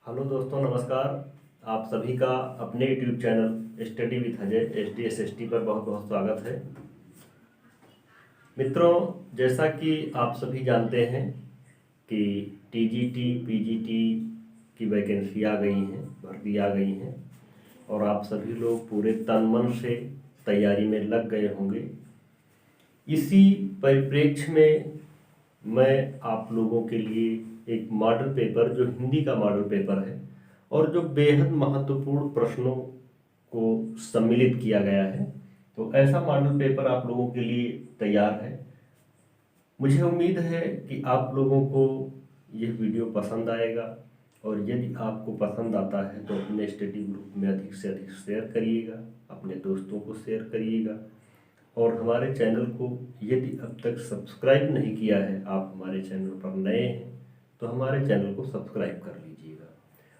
Hello दोस्तों, नमस्कार। आप सभी का अपने YouTube channel study with Ajay STSST पर बहुत बहुत स्वागत है। मित्रों, जैसा कि आप सभी जानते हैं कि TGT PGT की वैकेंसी आ गई हैं, भर्ती आ गई हैं और आप सभी लोग पूरे तन मन से तैयारी में लग गए होंगे। इसी परिप्रेक्ष्य में मैं आप लोगों के लिए एक मॉडल पेपर, जो हिंदी का मॉडल पेपर है और जो बेहद महत्वपूर्ण प्रश्नों को सम्मिलित किया गया है, तो ऐसा मॉडल पेपर आप लोगों के लिए तैयार है। मुझे उम्मीद है कि आप लोगों को यह वीडियो पसंद आएगा और यदि आपको पसंद आता है तो अपने स्टडी ग्रुप में अधिक से अधिक शेयर करिएगा, अपने दोस्तों को शेयर करिएगा और हमारे चैनल को यदि अब तक सब्सक्राइब नहीं किया है, आप हमारे चैनल पर नए हैं तो हमारे चैनल को सब्सक्राइब कर लीजिएगा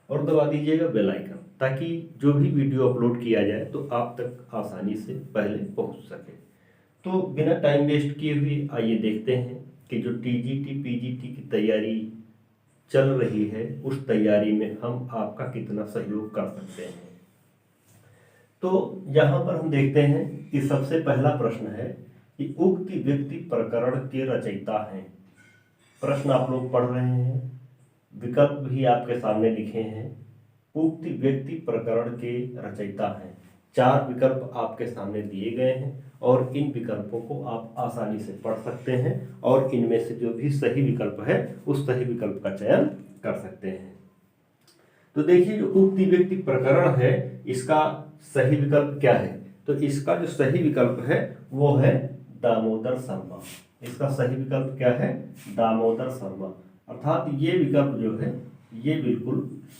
और दबा दीजिएगा बेल आइकन, ताकि जो भी वीडियो अपलोड किया जाए तो आप तक आसानी से पहले पहुंच सके। तो बिना टाइम वेस्ट किए हुए आइए देखते हैं कि जो TGT PGT की तैयारी चल रही है, उस तैयारी में हम आपका कितना सहयोग कर सकते हैं। तो यहाँ पर हम देखते हैं कि सबसे पहला प्रश्न है कि उक्त व्यक्ति प्रकरण के रचयिता हैं। प्रश्न आप लोग पढ़ रहे हैं, विकल्प भी आपके सामने लिखे हैं। उक्त व्यक्ति प्रकरण के रचयिता हैं। 4 विकल्प आपके सामने दिए गए हैं और इन विकल्पों को आप आसानी से पढ़ सकते हैं और इनमें से जो भी सही विकल्प है उस सही विकल्प का चयन कर सकते हैं। तो देखिए, जो उक्त व्यक्ति प्रकरण है, इसका सही विकल्प क्या है? तो इसका जो सही विकल्प है वो है दामोदर शर्मा। इसका सही विकल्प क्या है? दामोदर शर्मा। अर्थात ये विकल्प जो है ये बिल्कुल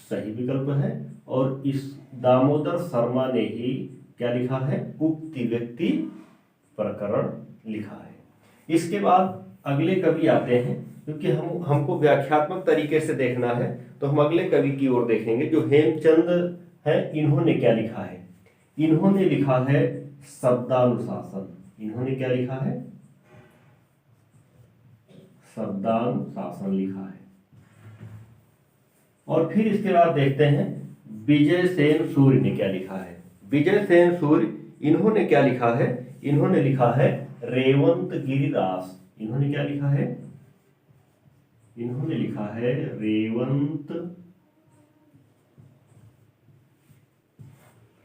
सही विकल्प है और इस दामोदर शर्मा ने ही क्या लिखा है? उक्त व्यक्ति प्रकरण लिखा है। इसके बाद अगले कवि आते हैं, क्योंकि हमको व्याख्यात्मक तरीके से देखना है तो हम अगले कवि की ओर देखेंगे। जो हेमचंद है, इन्होंने क्या लिखा है? इन्होंने लिखा है शब्दानुशासन। इन्होंने क्या लिखा है? शब्दानुशासन लिखा है। और फिर इसके बाद देखते हैं विजय सेन सूर्य ने क्या लिखा है। विजय सेन सूर्य, इन्होंने क्या लिखा है? इन्होंने लिखा है रेवंत गिरिदास। इन्होंने क्या लिखा है? इन्होंने लिखा है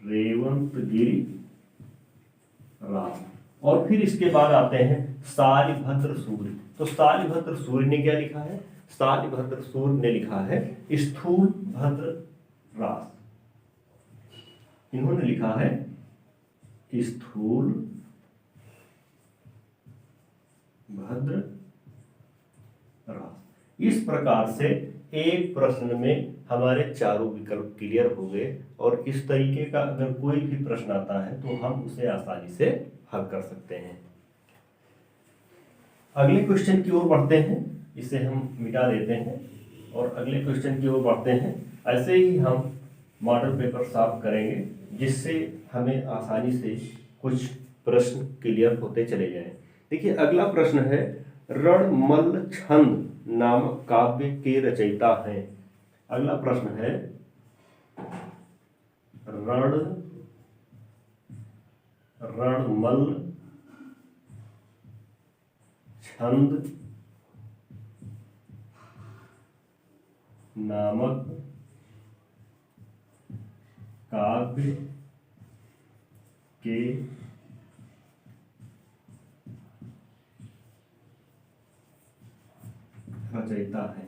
रेवंत गिरि रास। और फिर इसके बाद आते हैं शालिभद्र सूर्य। तो शालिभद्र सूर्य ने क्या लिखा है? शालिभद्र सूर्य ने लिखा है स्थूल भद्र रास। इन्होंने लिखा है स्थूल भद्र रास। इस प्रकार से एक प्रश्न में हमारे चारों विकल्प क्लियर हो गए और इस तरीके का अगर कोई भी प्रश्न आता है तो हम उसे आसानी से हल कर सकते हैं। अगले क्वेश्चन की ओर बढ़ते हैं। इसे हम मिटा देते हैं और अगले क्वेश्चन की ओर बढ़ते हैं। ऐसे ही हम मॉडल पेपर साफ करेंगे जिससे हमें आसानी से कुछ प्रश्न क्लियर होते चले जाएं। देखिए, अगला प्रश्न है रणमल छंद नामक काव्य के रचयिता हैं। अगला प्रश्न है रणमल छंद नामक काव्य के रचयिता है।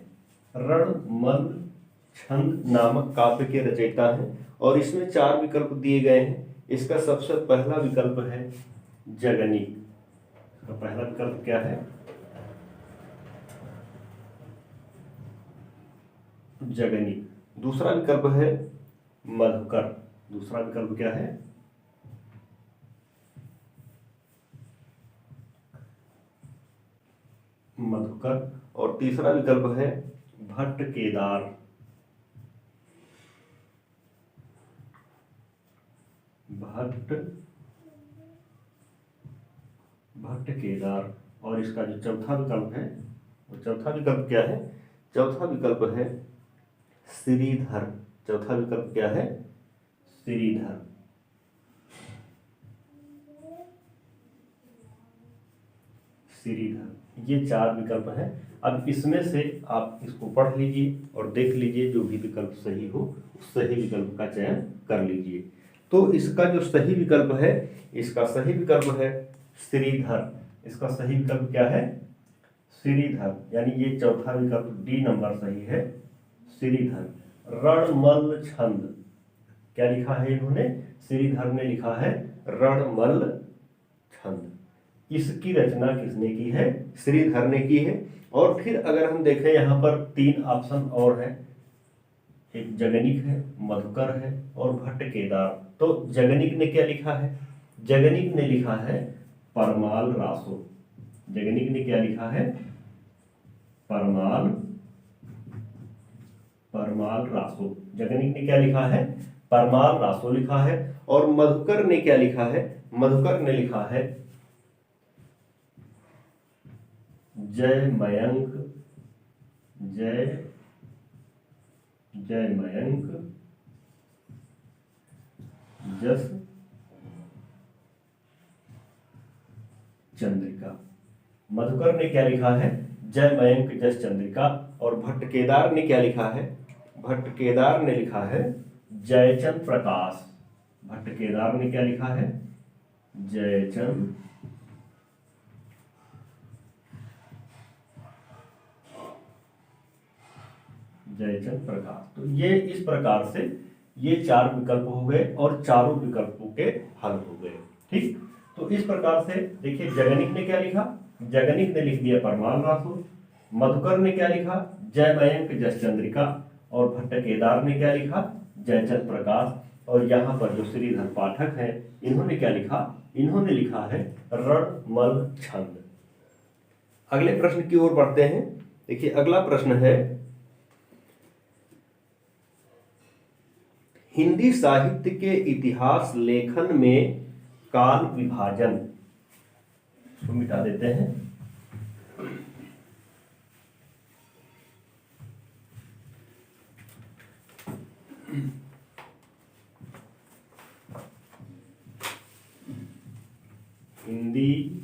रणमल छंद नामक काव्य के रचयिता हैं और इसमें 4 विकल्प दिए गए हैं। इसका सबसे पहला विकल्प है जगनीक। तो पहला विकल्प क्या है? जगनीक। दूसरा विकल्प है मधुकर। दूसरा विकल्प क्या है? मधुकर। और तीसरा विकल्प है भट्ट केदार। भट्ट केदार। और इसका जो चौथा विकल्प है, वो चौथा विकल्प क्या है? चौथा विकल्प है श्रीधर। चौथा विकल्प क्या है? श्रीधर। श्रीधर। ये 4 विकल्प हैं। अब इसमें से आप इसको पढ़ लीजिए और देख लीजिए, जो भी विकल्प सही हो उस सही विकल्प का चयन कर लीजिए। तो इसका जो सही विकल्प है, इसका सही विकल्प है श्रीधर। इसका सही विकल्प क्या है? श्रीधर। यानी ये चौथा विकल्प डी नंबर सही है, श्रीधर। रणमल छंद, क्या लिखा है इन्होंने? श्रीधर ने लिखा है रणमल छंद। इसकी रचना किसने की है? श्रीधर ने की है। और फिर अगर हम देखें यहाँ पर 3 ऑप्शन और हैं, एक जगनिक है, मधुकर है और भट्ट केदार। तो जगनिक ने क्या लिखा है? जगनिक ने लिखा है परमाल रासो। जगनिक ने क्या लिखा है? परमाल रासो। जगनिक ने क्या लिखा है? परमाल रासो लिखा है। और मधुकर ने क्या लिखा है? मधुकर ने लिखा है जय मयंक जस चंद्रिका। मधुकर ने क्या लिखा है? जय मयंक जस चंद्रिका। और भट्ट केदार ने क्या लिखा है? भट्ट केदार ने लिखा है जयचंद प्रकाश। भट्ट केदार ने क्या लिखा है? जयचंद प्रकाश। तो ये इस प्रकार से ये 4 विकल्प हो गए और चारों विकल्पों के हल हो गए। ठीक, तो इस प्रकार से देखिए, जगनिक ने क्या लिखा? जगनिक ने लिख दिया परमाल रासो। मधुकर ने क्या लिखा? जय मयंक जस चंद्रिका। और भट्ट केदार ने क्या लिखा? जयचंद प्रकाश। और यहाँ पर जो श्रीधर पाठक हैं, इन्होंने क्या लिखा? इन्होंने लिखा है रणमल छंद। अगले प्रश्न की ओर बढ़ते हैं। देखिए, अगला प्रश्न है, हिंदी साहित्य के इतिहास लेखन में काल विभाजन, तो मिटा देते हैं। हिंदी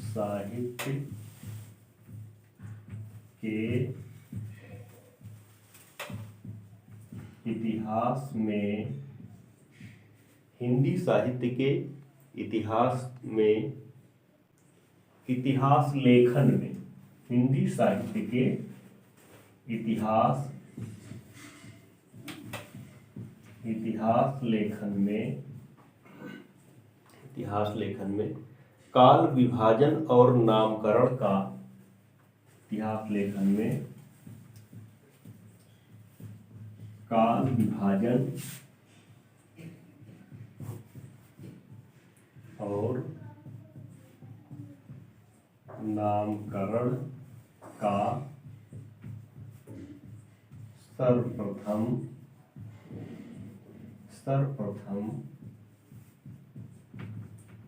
साहित्य के इतिहास में, हिंदी साहित्य के इतिहास में, इतिहास लेखन में, हिंदी साहित्य के इतिहास लेखन में काल विभाजन और नामकरण का, इतिहास लेखन में काल विभाजन और नामकरण का सर्वप्रथम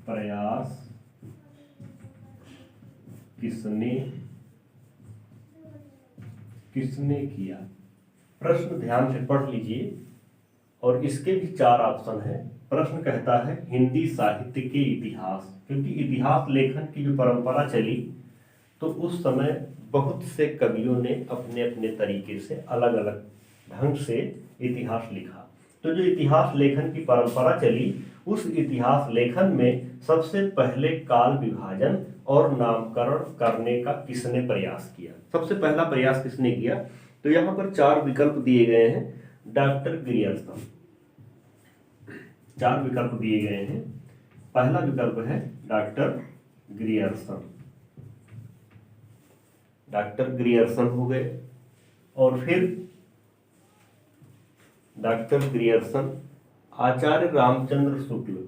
प्रयास किसने किया? प्रश्न ध्यान से पढ़ लीजिए और इसके भी 4 ऑप्शन हैं। प्रश्न कहता है हिंदी साहित्य के इतिहास, क्योंकि इतिहास लेखन की जो परंपरा चली तो उस समय बहुत से कवियों ने अपने अपने तरीके से अलग अलग ढंग से इतिहास लिखा। तो जो इतिहास लेखन की परंपरा चली, उस इतिहास लेखन में सबसे पहले काल विभाजन और नामकरण करने का किसने प्रयास किया? सबसे पहला प्रयास किसने किया? तो यहाँ पर 4 विकल्प दिए गए हैं। Doctor Grierson. 4 विकल्प दिए गए हैं। पहला विकल्प है डॉक्टर ग्रियर्सन। डॉक्टर ग्रियर्सन हो गए। और फिर डॉक्टर ग्रियर्सन, आचार्य रामचंद्र शुक्ल,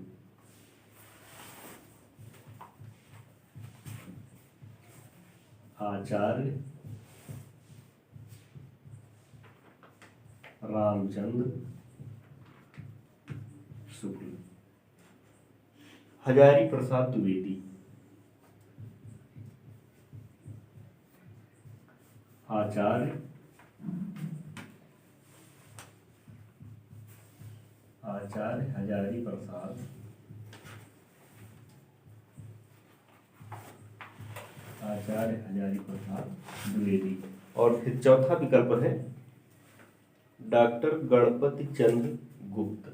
आचार्य रामचंद्र शुक्ल, हजारी प्रसाद द्विवेदी, आचार्य हजारी प्रसाद, आचार्य हजारी प्रसाद द्विवेदी। और फिर चौथा विकल्प है डॉक्टर गणपति चंद्र गुप्त,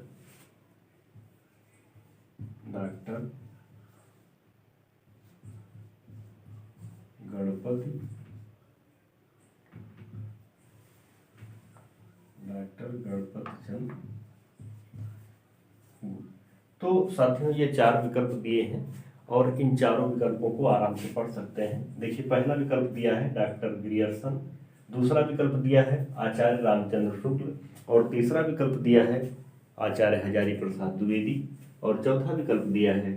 डॉक्टर गणपति चंद्र। तो साथियों ये चार विकल्प दिए हैं और इन चारों विकल्पों को आराम से पढ़ सकते हैं। देखिए पहला विकल्प दिया है डॉक्टर ग्रियर्सन, दूसरा विकल्प दिया है आचार्य रामचंद्र शुक्ल, और तीसरा विकल्प दिया है आचार्य हजारी प्रसाद द्विवेदी, और चौथा विकल्प दिया है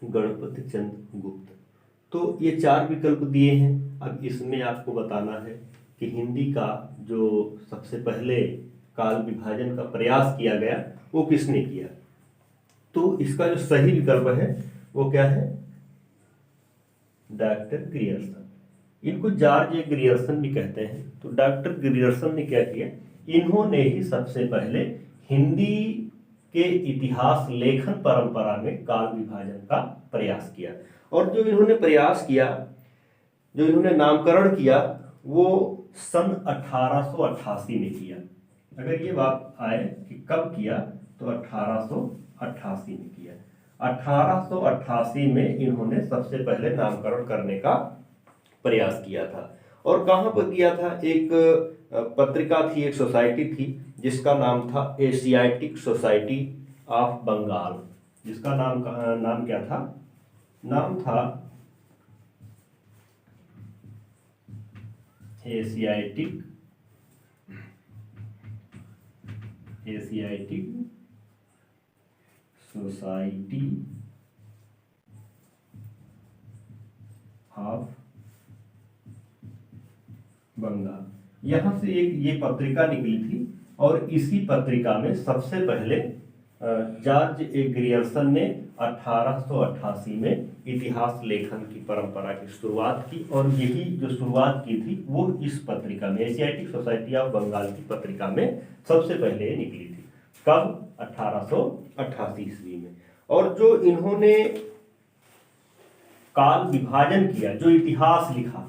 गणपति चंद्र गुप्त। तो ये चार विकल्प दिए हैं। अब इसमें आपको बताना है कि हिंदी का जो सबसे पहले काल विभाजन का प्रयास किया गया वो किसने किया। तो इसका जो सही विकल्प है वो क्या है, डॉक्टर ग्रियर्सन। इनको जॉर्ज ग्रियर्सन भी कहते हैं। तो डॉक्टर ग्रियर्सन ने क्या किया, इन्होंने ही सबसे पहले हिंदी के इतिहास लेखन परंपरा में काल विभाजन का प्रयास किया। और जो इन्होंने प्रयास किया, जो इन्होंने नामकरण किया, वो सन 1888 में किया। अगर ये बात आए कि कब किया, तो 1888 में किया। 1888 में इन्होंने सबसे पहले नामकरण करने का प्रयास किया था। और कहाँ पर किया था, एक पत्रिका थी, एक सोसाइटी थी जिसका नाम था एशियाटिक सोसाइटी ऑफ बंगाल, जिसका नाम क्या था, नाम था एशियाटिक सोसाइटी ऑफ बंगाल। यहां से एक ये पत्रिका निकली थी और इसी पत्रिका में सबसे पहले जॉर्ज ग्रियर्सन ने 1888 में इतिहास लेखन की परंपरा की शुरुआत की। और यही जो शुरुआत की थी वो इस पत्रिका में, एशियाटिक सोसाइटी ऑफ बंगाल की पत्रिका में सबसे पहले निकली थी। कब, 1888 ईस्वी में। और जो इन्होंने काल विभाजन किया, जो इतिहास लिखा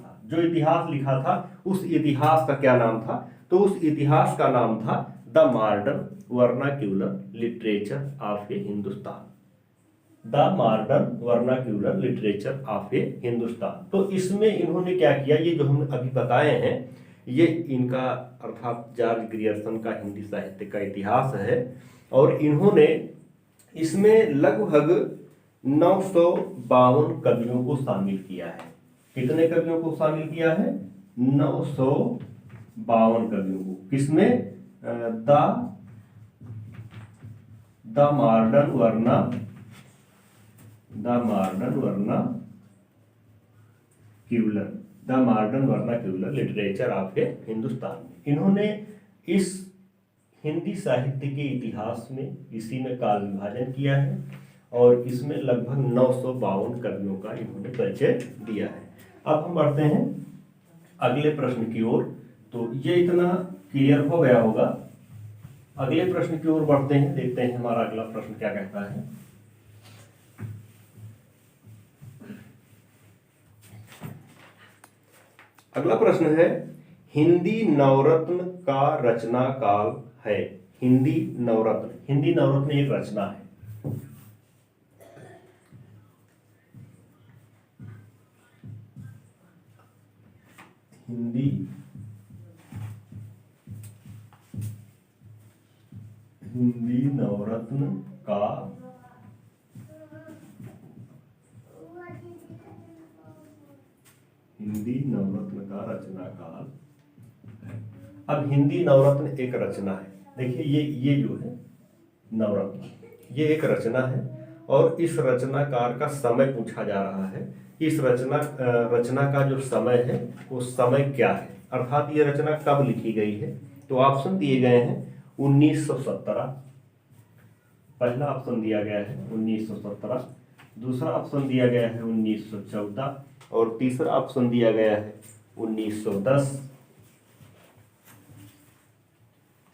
था, उस इतिहास का क्या नाम था, तो उस इतिहास का नाम था the modern vernacular literature of a Hindustan, the modern vernacular literature of a Hindustan. तो इसमें इन्होंने क्या किया, ये जो हम अभी बताए हैं, ये इनका अर्थात जॉर्ज ग्रियर्सन का हिंदी साहित्य का इतिहास है। और इन्होंने इसमें लगभग 952 कवियों को शामिल किया है। कितने कवियों को शामिल किया है, 952 कवियों को। किसमें, the modern vernacular literature of a Hindustan में इन्होंने इस हिंदी साहित्य के इतिहास में इसी में काल विभाजन किया है और इसमें लगभग 952 कवियों का इन्होंने परिचय दिया है। अब हम बढ़ते हैं अगले प्रश्न की ओर। तो ये इतना क्लियर हो गया होगा। अगले प्रश्न की ओर बढ़ते हैं, देखते हैं हमारा अगला प्रश्न क्या कहता है। अगला प्रश्न है, हिंदी नवरत्न का रचना काल है। हिंदी नवरत्न एक रचना है। हिंदी नवरत्न का रचना काल है। अब हिंदी नवरत्न एक रचना है। देखिए ये जो है नवरत्न, ये एक रचना है और इस रचनाकार का समय पूछा जा रहा है। इस रचना का जो समय है वो समय क्या है, अर्थात ये रचना कब लिखी गई है। तो ऑप्शन दिए गए हैं 1917, पहला ऑप्शन दिया गया है 1917, दूसरा ऑप्शन दिया गया है 1914 और तीसरा ऑप्शन दिया गया है 1910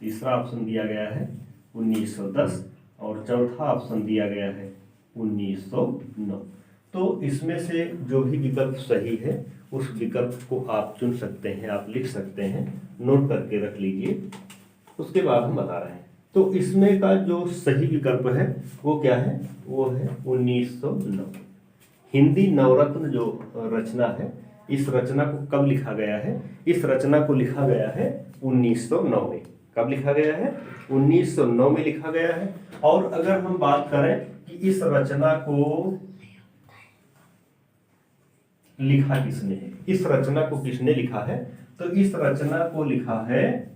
तीसरा ऑप्शन दिया गया है 1910 और चौथा ऑप्शन दिया गया है 1909। तो इसमें से जो भी विकल्प सही है उस विकल्प को आप चुन सकते हैं, आप लिख सकते हैं, नोट करके रख लीजिए, उसके बाद हम बता रहे हैं। तो इसमें का जो सही विकल्प है वो क्या है, वो है 1909। हिंदी नवरत्न जो रचना है, इस रचना को कब लिखा गया है, इस रचना को लिखा गया है 1909 में। कब लिखा गया है, 1909 में लिखा गया है। और अगर हम बात करें कि इस रचना को लिखा किसने है, इस रचना को किसने लिखा है, तो इस रचना को लिखा है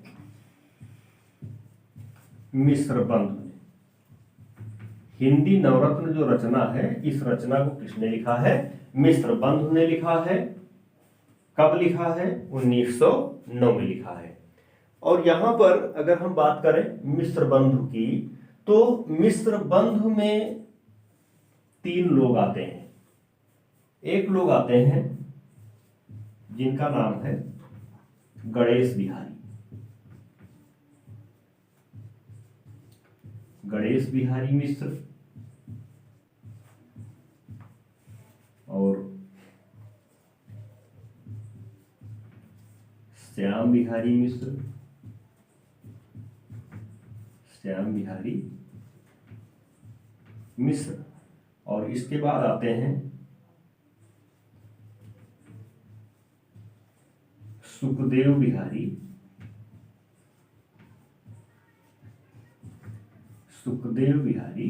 मिश्र बंधु ने। हिंदी नवरत्न जो रचना है, इस रचना को किसने लिखा है, मिश्र बंधु ने लिखा है। कब लिखा है, 1909 में लिखा है। और यहां पर अगर हम बात करें मिश्र बंधु की, तो मिश्र बंधु में 3 लोग आते हैं। एक लोग आते हैं जिनका नाम है गणेश बिहारी। गणेश बिहारी मिश्र और श्याम बिहारी मिश्र, श्याम बिहारी मिश्र। और इसके बाद आते हैं सुखदेव बिहारी, सुखदेव बिहारी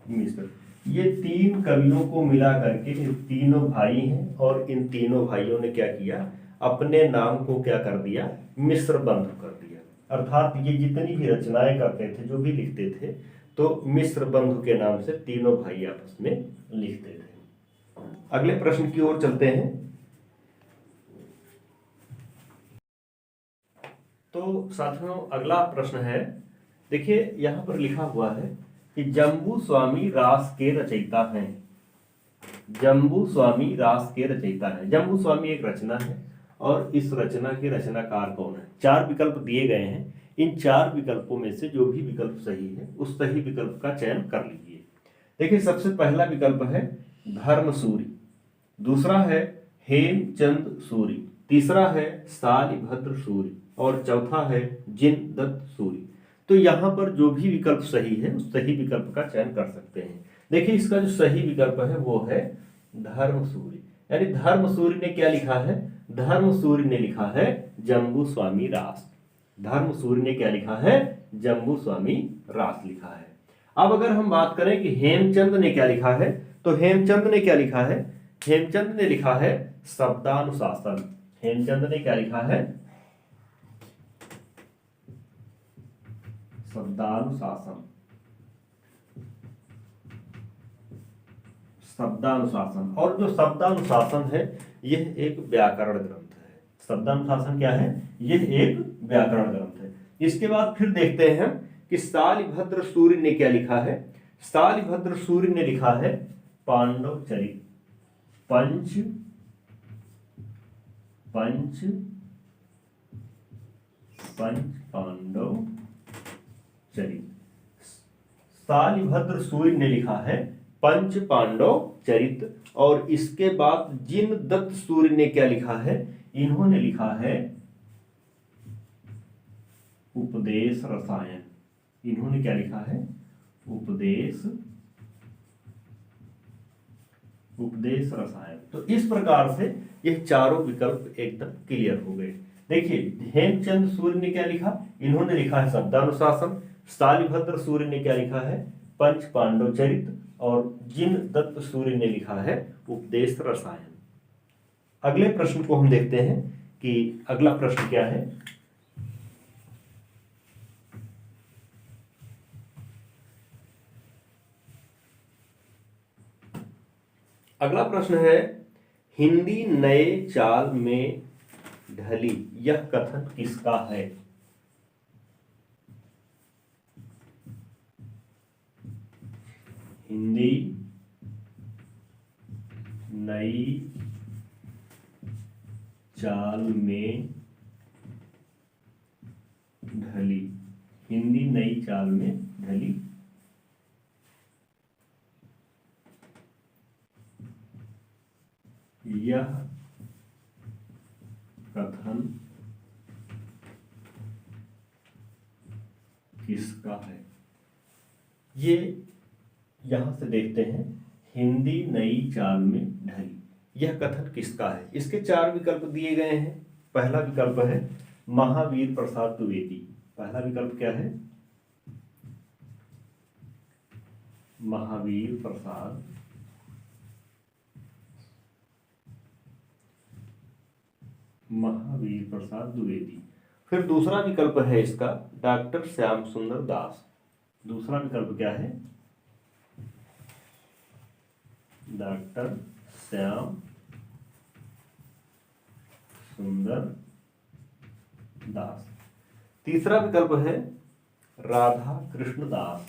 मिश्र। ये 3 कवियों को मिला करके तीनों भाई हैं, और इन तीनों भाइयों ने क्या किया, अपने नाम को क्या कर दिया, मिश्र बंधु कर दिया। अर्थात ये जितनी भी रचनाएं करते थे, जो भी लिखते थे, तो मिश्र बंधु के नाम से तीनों भाई आपस में लिखते थे। अगले प्रश्न की ओर चलते हैं। तो साथियों अगला प्रश्न है, देखिए यहां पर लिखा हुआ है कि जम्बू स्वामी रास के रचयिता हैं। जम्बू स्वामी रास के रचयिता हैं। जम्बू स्वामी एक रचना है, और इस रचना के रचनाकार कौन है। 4 विकल्प दिए गए हैं। इन 4 विकल्पों में से जो भी विकल्प सही है उस सही विकल्प का चयन कर लीजिए। देखिए सबसे पहला विकल्प है धर्मसूरी, दूसरा है हेमचंद सूरी, तीसरा है शालिभद्र सूरी, और चौथा है जिनदत्त सूरी। तो यहां पर जो भी विकल्प सही है उस सही विकल्प का चयन कर सकते हैं। देखिए इसका जो सही विकल्प है वो है धर्मसूरी। यानी धर्मसूरी ने क्या लिखा है, धर्मसूरी ने लिखा है जम्बू स्वामी रास। धर्मसूरी ने क्या लिखा है, जम्बू स्वामी रास लिखा है। अब अगर हम बात करें कि हेमचंद ने क्या लिखा है, तो हेमचंद ने क्या लिखा है, हेमचंद ने लिखा है शब्दानुशासन। हेमचंद ने क्या लिखा है, शब्दानुशासन। शब्दानुशासन, और जो शब्दानुशासन है यह एक व्याकरण ग्रंथ है। शब्दानुशासन क्या है, यह एक व्याकरण ग्रंथ है। इसके बाद फिर देखते हैं कि शालिभद्र सूरी ने क्या लिखा है। शालिभद्र सूरी ने लिखा है पांडव चरित, पंच पांडव चरित। शालिभद्र सूरी ने लिखा है पंच पांडव चरित। और इसके बाद जिनदत्त सूरी ने क्या लिखा है, इन्होंने लिखा है उपदेश रसायन। इन्होंने क्या लिखा है, उपदेश रसायन। तो इस प्रकार से ये चारों विकल्प एकदम क्लियर हो गए। देखिए हेमचंद सूर्य ने क्या लिखा, इन्होंने लिखा है शब्दानुशासन। शालिभद्र सूर्य ने क्या लिखा है, पंच पांडव चरित। और जिनदत्त सूर्य ने लिखा है उपदेश रसायन। अगले प्रश्न को हम देखते हैं कि अगला प्रश्न क्या है। अगला प्रश्न है, हिंदी नए चाल में ढली यह कथन किसका है। हिंदी नई चाल में ढली, हिंदी नई चाल में ढली। यह कथन किसका है? ये यहां से देखते हैं, हिंदी नई चाल में ढली, यह कथन किसका है? इसके 4 विकल्प दिए गए हैं। पहला विकल्प है महावीर प्रसाद द्विवेदी। पहला विकल्प क्या है? महावीर प्रसाद द्विवेदी। फिर दूसरा विकल्प है इसका डॉक्टर श्याम सुंदर दास। दूसरा विकल्प क्या है? डॉक्टर श्याम सुंदर दास। तीसरा विकल्प है राधा कृष्ण दास।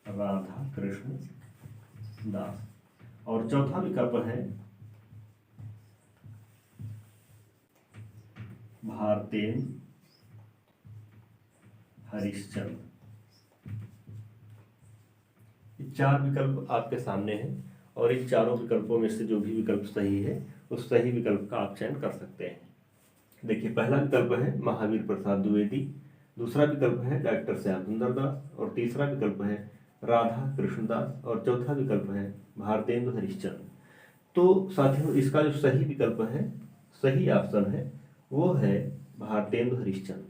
राधा कृष्ण दास। और चौथा विकल्प है भारतेंदु हरिश्चंद्र। ये 4 विकल्प आपके सामने हैं और इन चारों विकल्पों में से जो भी विकल्प सही है उस सही विकल्प का आप चयन कर सकते हैं। देखिए, पहला विकल्प है महावीर प्रसाद द्विवेदी, दूसरा विकल्प है डॉक्टर श्याम सुंदर दास, और तीसरा विकल्प है राधा कृष्णदास, और चौथा विकल्प है भारतेंदु हरिश्चंद्र। तो साथियों, इसका जो सही विकल्प है, सही ऑप्शन है, वो है भारतेंदु हरिश्चंद्र।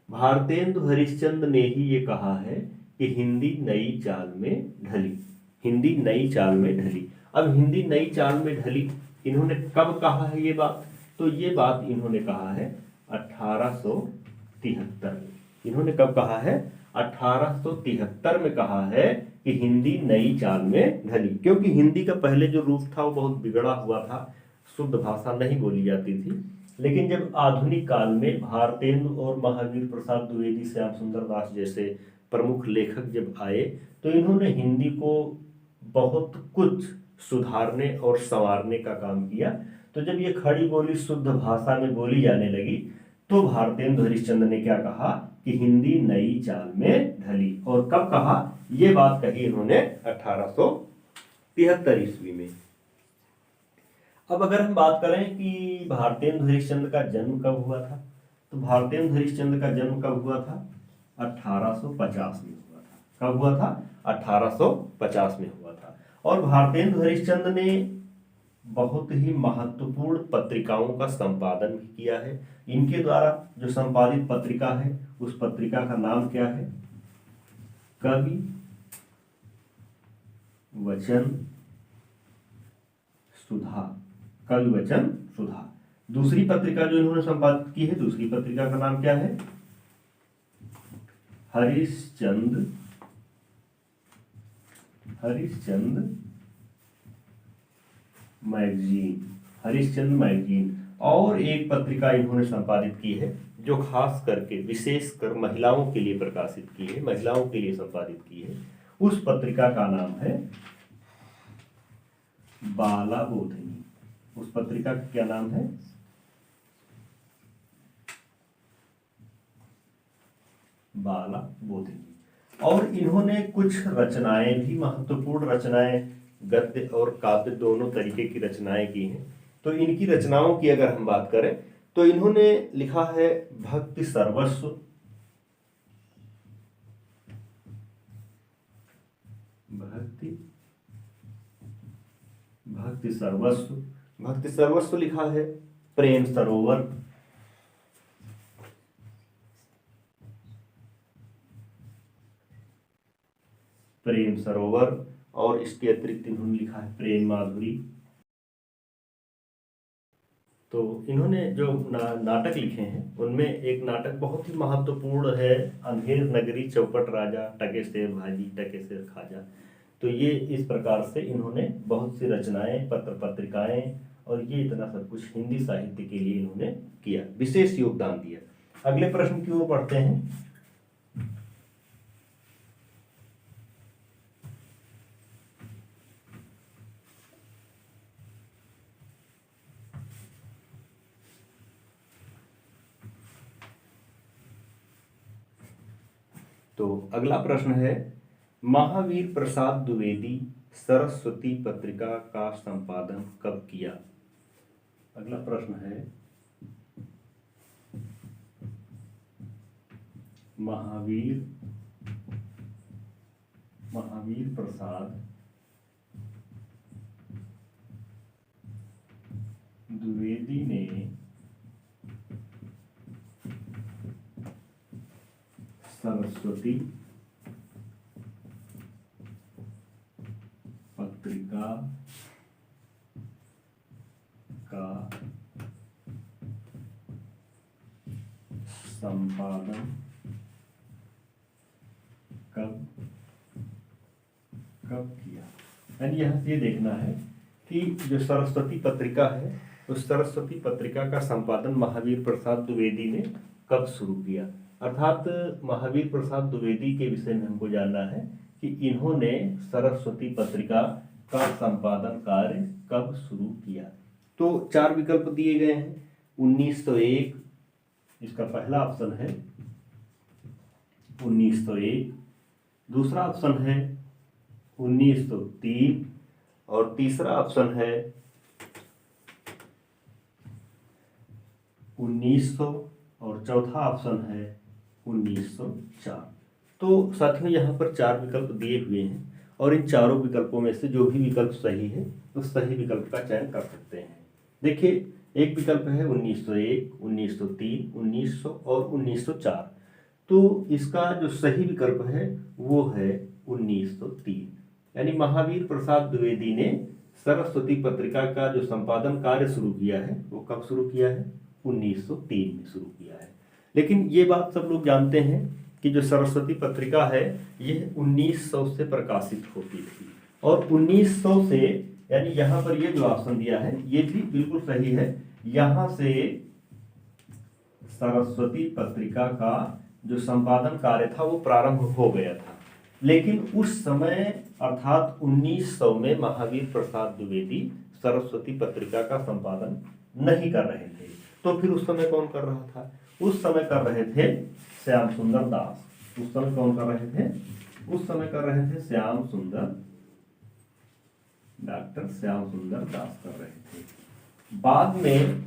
भारतेंदु हरिश्चंद्र ने ही ये कहा है कि हिंदी नई चाल में ढली, हिंदी नई चाल में ढली। अब हिंदी नई चाल में ढली इन्होंने कब कहा है ये बात? तो ये बात इन्होंने कहा है 1873 में। इन्होंने कब कहा है? 1873 में कहा है कि हिंदी नई चाल में ढली, क्योंकि हिंदी का पहले जो रूप था वो बहुत बिगड़ा हुआ था, शुद्ध भाषा नहीं बोली जाती थी। लेकिन जब आधुनिक काल में भारतेंदु और महावीर प्रसाद द्विवेदी, श्याम सुंदर दास जैसे प्रमुख लेखक जब आए, तो इन्होंने हिंदी को बहुत कुछ सुधारने और संवारने का काम किया। तो जब ये खड़ी बोली शुद्ध भाषा में बोली जाने लगी, तो भारतेंदु हरिश्चंद्र ने क्या कहा कि हिंदी नई चाल में ढली। और कब कहा? ये बात कही इन्होंने 1873 ईस्वी में। अब अगर हम बात करें कि भारतेंदु हरिश्चंद्र का जन्म कब हुआ था, तो भारतेंदु हरिश्चंद्र का जन्म कब हुआ था? 1850 में हुआ था। कब हुआ था? 1850 में हुआ था। और भारतेंदु हरिश्चंद्र ने बहुत ही महत्वपूर्ण पत्रिकाओं का संपादन भी किया है। इनके द्वारा जो संपादित पत्रिका है उस पत्रिका का नाम क्या है? कवि वचन सुधा। कवि वचन सुधा। दूसरी पत्रिका जो इन्होंने संपादित की है, दूसरी पत्रिका का नाम क्या है? हरिश्चंद्र मैगजीन। हरिश्चंद्र मैगजीन। और एक पत्रिका इन्होंने संपादित की है जो खास करके विशेषकर महिलाओं के लिए प्रकाशित की है, महिलाओं के लिए संपादित की है। उस पत्रिका का नाम है बाला बोधिनी। उस पत्रिका का क्या नाम है? बाला बोधिनी। और इन्होंने कुछ रचनाएं भी, महत्वपूर्ण रचनाएं, गद्य और काव्य दोनों तरीके की रचनाएं की हैं। तो इनकी रचनाओं की अगर हम बात करें तो इन्होंने लिखा है भक्ति सर्वस्व, भक्ति सर्वस्व लिखा है, प्रेम सरोवर, और इसके अतिरिक्त इन्होंने लिखा है प्रेम माधुरी। तो इन्होंने जो नाटक लिखे हैं उनमें एक नाटक बहुत ही महत्वपूर्ण है, अंधेर नगरी चौपट राजा, टके शेर भाजी टके शेर खाजा। तो ये इस प्रकार से इन्होंने बहुत सी रचनाएं, पत्र पत्रिकाएं और ये इतना सब कुछ हिंदी साहित्य के लिए इन्होंने किया, विशेष योगदान दिया। अगले प्रश्न की ओर बढ़ते हैं। तो अगला प्रश्न है, महावीर प्रसाद द्विवेदी सरस्वती पत्रिका का संपादन कब किया? अगला प्रश्न है, महावीर प्रसाद द्विवेदी ने सरस्वती पत्रिका का संपादन कब किया? यानी यहाँ से ये देखना है कि जो सरस्वती पत्रिका है उस सरस्वती पत्रिका का संपादन महावीर प्रसाद द्विवेदी ने कब शुरू किया। अर्थात महावीर प्रसाद द्विवेदी के विषय में हमको जानना है कि इन्होंने सरस्वती पत्रिका का संपादन कार्य कब शुरू किया। तो 4 विकल्प दिए गए हैं। 1901 इसका पहला ऑप्शन है 1901, दूसरा ऑप्शन है 1903 और तीसरा ऑप्शन है 1900 और चौथा ऑप्शन है 1904। तो साथियों यहाँ पर 4 विकल्प दिए हुए हैं और इन चारों विकल्पों में से जो भी विकल्प सही है उस सही विकल्प का चयन कर सकते हैं। देखिए, एक विकल्प है 1901, 1903, 1900 और 1904। तो इसका जो सही विकल्प है वो है 1903। यानी महावीर प्रसाद द्विवेदी ने सरस्वती पत्रिका का जो संपादन कार्य शुरू किया है वो कब शुरू किया है? 1903 में शुरू किया है। लेकिन ये बात सब लोग जानते हैं कि जो सरस्वती पत्रिका है यह 1900 से प्रकाशित होती थी और 1900 से, यानी यहाँ पर ये जो ऑप्शन दिया है ये भी बिल्कुल सही है, यहाँ से सरस्वती पत्रिका का जो संपादन कार्य था वो प्रारंभ हो गया था। लेकिन उस समय अर्थात 1900 में महावीर प्रसाद द्विवेदी सरस्वती पत्रिका का संपादन नहीं कर रहे थे। तो फिर उस समय कौन कर रहा था? उस समय कर रहे थे श्याम सुंदर दास। उस समय कौन कर रहे थे? उस समय कर रहे थे श्याम सुंदर, डॉक्टर श्याम सुंदर दास कर रहे थे। बाद में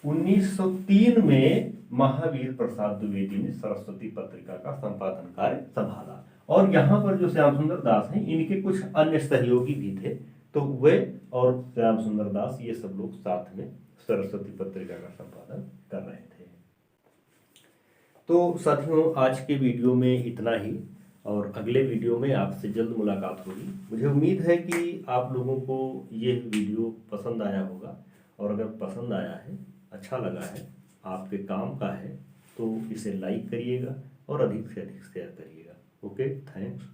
1903 में महावीर प्रसाद द्विवेदी ने सरस्वती पत्रिका का संपादन कार्य संभाला और यहाँ पर जो श्याम सुंदर दास हैं इनके कुछ अन्य सहयोगी भी थे, तो वे और श्याम सुंदर दास ये सब लोग साथ में सरस्वती पत्रिका का संपादन कर रहे थे। तो साथियों, आज के वीडियो में इतना ही और अगले वीडियो में आपसे जल्द मुलाकात होगी। मुझे उम्मीद है कि आप लोगों को ये वीडियो पसंद आया होगा और अगर पसंद आया है, अच्छा लगा है, आपके काम का है तो इसे लाइक करिएगा और अधिक से अधिक शेयर करिएगा। Okay, thanks.